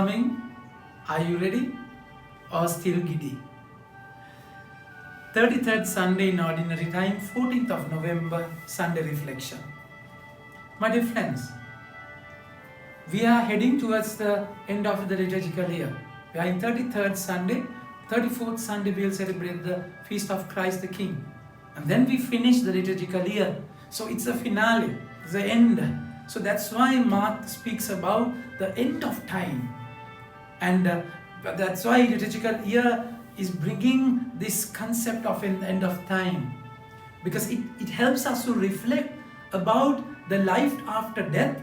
coming. Are you ready or still giddy? 33rd Sunday in Ordinary Time, 14th of November, Sunday Reflection. My dear friends, we are heading towards the end of the liturgical year. We are in 33rd Sunday. 34th Sunday we will celebrate the Feast of Christ the King. And then we finish the liturgical year. So it's the finale, the end. So that's why Mark speaks about the end of time. And that's why liturgical year is bringing this concept of an end of time. Because it helps us to reflect about the life after death.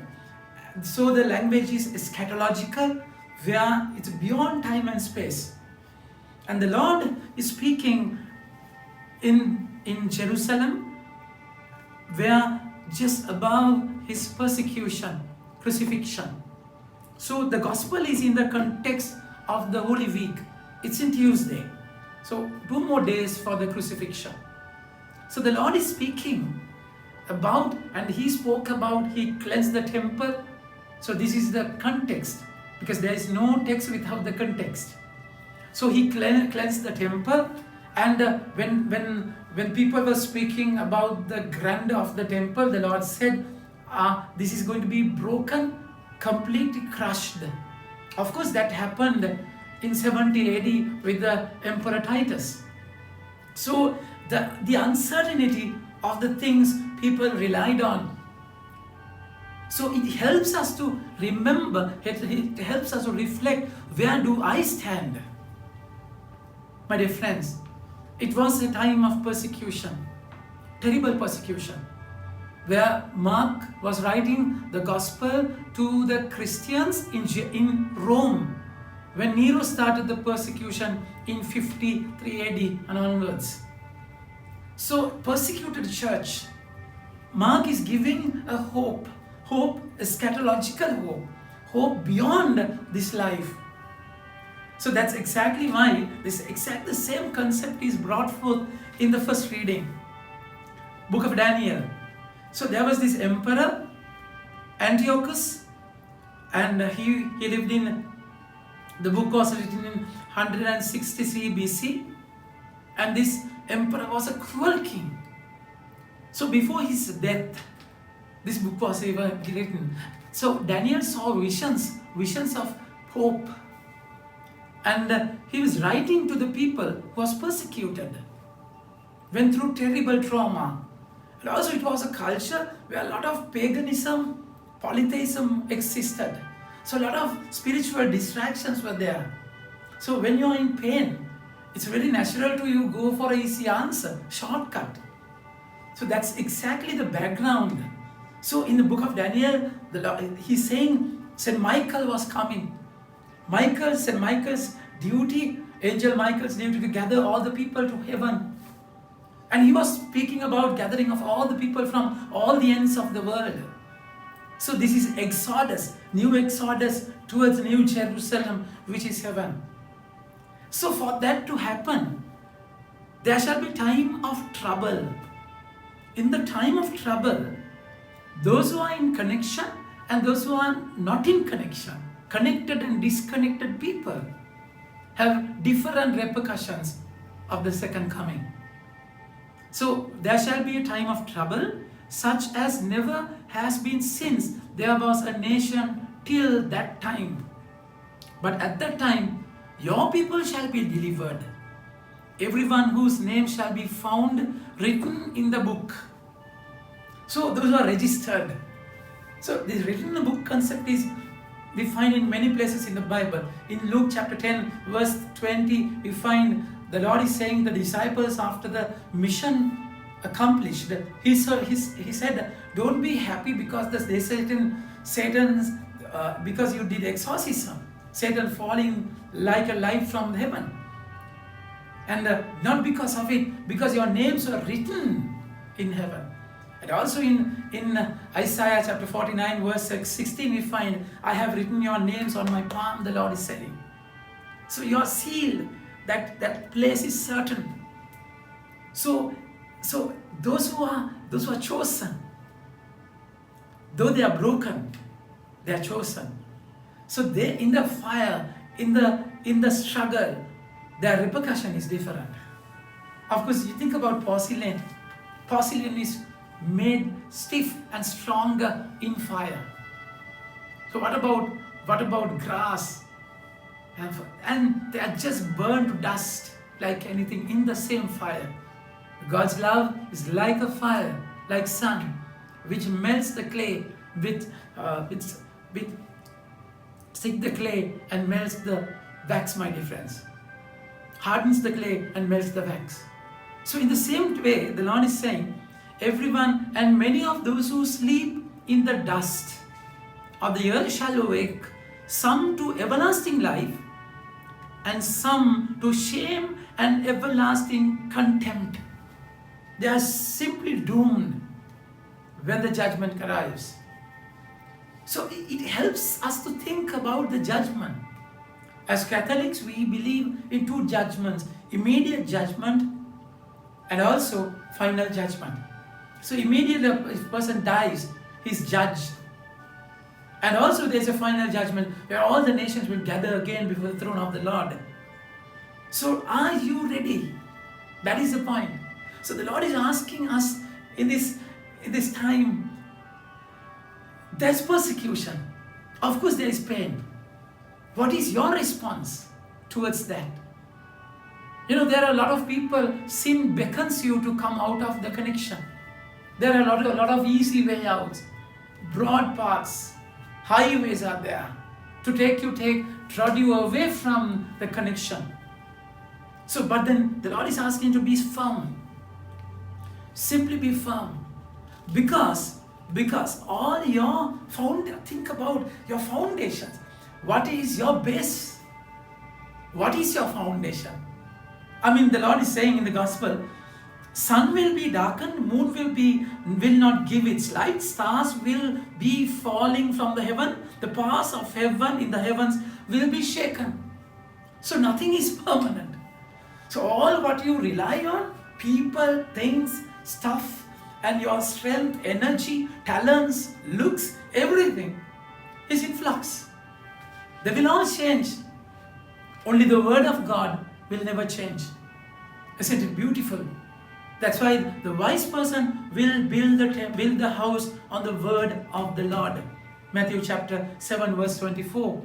So the language is eschatological, where it's beyond time and space. And the Lord is speaking in Jerusalem, where just above his persecution, crucifixion. So the gospel is in the context of the Holy Week. It's in Tuesday. So 2 more days for the crucifixion. So the Lord is speaking about, and he spoke about, he cleansed the temple. So this is the context, because there is no text without the context. So he cleansed the temple, and when people were speaking about the grandeur of the temple, the Lord said, this is going to be broken, completely crushed. Of course, that happened in 70 AD with the Emperor Titus. So the uncertainty of the things people relied on. So it helps us to remember, it helps us to reflect, where do I stand? My dear friends, it was a time of persecution, terrible persecution, where Mark was writing the gospel to the Christians in Rome, when Nero started the persecution in 53 AD and onwards. So, persecuted church, Mark is giving a hope, eschatological hope beyond this life. So that's exactly why the same concept is brought forth in the first reading, book of Daniel. So there was this emperor, Antiochus, and he lived in, the book was written in 163 BC, and this emperor was a cruel king. So before his death, this book was even written. So Daniel saw visions of hope. And he was writing to the people who was persecuted, went through terrible trauma. And also it was a culture where a lot of paganism, polytheism existed. So a lot of spiritual distractions were there. So when you are in pain, it's very natural to you go for an easy answer, shortcut. So that's exactly the background. So in the book of Daniel, he's saying St. Michael was coming. St. Michael's duty, Angel Michael's duty to gather all the people to heaven. And he was speaking about gathering of all the people from all the ends of the world. So this is Exodus, new Exodus towards New Jerusalem, which is heaven. So for that to happen, there shall be time of trouble. In the time of trouble, those who are in connection and those who are not in connection, connected and disconnected people, have different repercussions of the second coming. So there shall be a time of trouble, such as never has been since there was a nation till that time. But at that time, your people shall be delivered, everyone whose name shall be found written in the book. So those are registered. So this written in the book concept is we find in many places in the Bible. In Luke chapter 10 verse 20, we find the Lord is saying the disciples after the mission accomplished, he said, don't be happy because Satan's because you did exorcism, Satan falling like a light from heaven, and not because of it, because your names were written in heaven. And also in Isaiah chapter 49 verse 16 we find, I have written your names on my palm, the Lord is saying. So your seal, that place is certain. So those who are chosen, though they are broken, they are chosen. So they, in the fire, in the struggle, their repercussion is different. Of course, you think about porcelain. Porcelain is made stiff and stronger in fire. So what about grass? And they are just burned to dust like anything in the same fire. God's love is like a fire, like sun, which melts the clay stick the clay and melts the wax, my dear friends. Hardens the clay and melts the wax. So in the same way, the Lord is saying, everyone and many of those who sleep in the dust of the earth shall awake, some to everlasting life, and some to shame and everlasting contempt. They are simply doomed when the judgment arrives. So it helps us to think about the judgment. As Catholics, we believe in two judgments: immediate judgment and also final judgment. So immediately if a person dies, he's judged. And also there's a final judgment where all the nations will gather again before the throne of the Lord. So are you ready? That is the point. So the Lord is asking us in this time, there's persecution. Of course there is pain. What is your response towards that? You know, there are a lot of people, sin beckons you to come out of the connection. There are a lot of easy way outs, broad paths, highways are there to draw you away from the connection. So, but then the Lord is asking you to be firm. Simply be firm. Because all your think about your foundations. What is your base? What is your foundation? I mean, the Lord is saying in the gospel, sun will be darkened, moon will not give its light, stars will be falling from the heaven, the powers of heaven in the heavens will be shaken. So nothing is permanent. So all what you rely on, people, things, stuff, and your strength, energy, talents, looks, everything is in flux. They will all change. Only the word of God will never change. Isn't it beautiful? That's why the wise person will build the house on the word of the Lord. Matthew chapter 7 verse 24.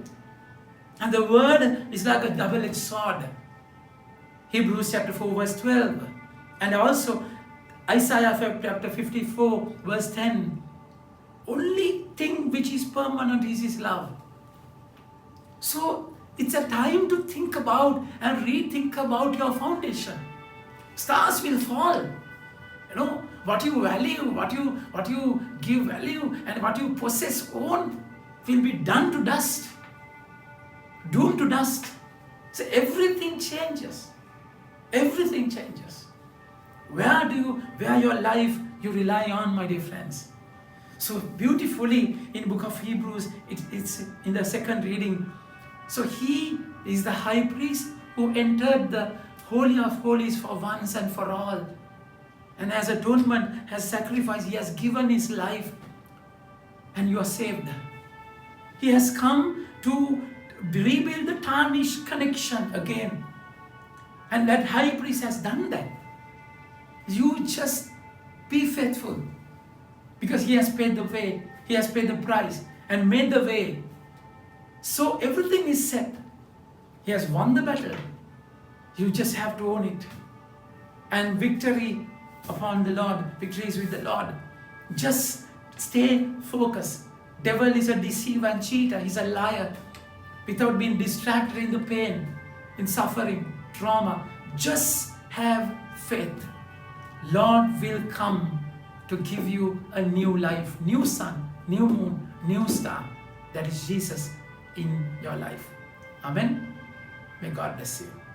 And the word is like a double-edged sword. Hebrews chapter 4 verse 12. And also Isaiah chapter 54 verse 10. Only thing which is permanent is His love. So it's a time to think about and rethink about your foundation. Stars will fall. You know, what you value, what you give value, and what you possess, own, will be done to dust. Doomed to dust. So everything changes. Everything changes. Where your life you rely on, my dear friends. So beautifully in book of Hebrews, it's in the second reading. So He is the high priest who entered the Holy of Holies for once and for all. And as atonement, has sacrificed, He has given His life, and you are saved. He has come to rebuild the tarnished connection again. And that high priest has done that. You just be faithful, because He has paid the way, He has paid the price and made the way. So everything is set. He has won the battle. You just have to own it. And victory upon the Lord, victory is with the Lord. Just stay focused. Devil is a deceiver and cheater. He's a liar. Without being distracted in the pain, in suffering, trauma, just have faith. Lord will come to give you a new life, new sun, new moon, new star. That is Jesus in your life. Amen. May God bless you.